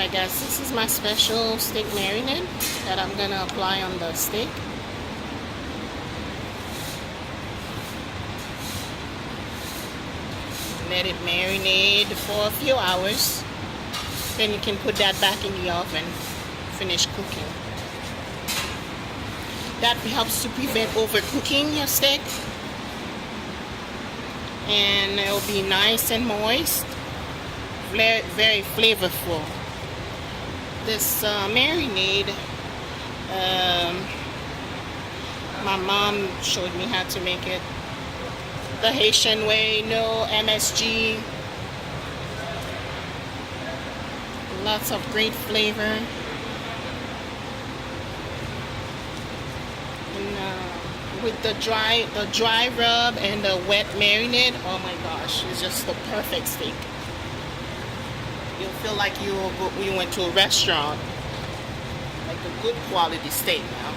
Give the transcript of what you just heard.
Alright guys, this is my special steak marinade that I'm gonna apply on the steak. Let it marinate for a few hours. Then you can put that back in the oven, finish cooking. That helps to prevent overcooking your steak. And it will be nice and moist, very flavorful. This marinade, my mom showed me how to make it the Haitian way, no MSG. Lots of great flavor. And with the dry rub and the wet marinade, oh my gosh, it's just the perfect steak. You'll feel like you went to a restaurant, like a good quality steak now.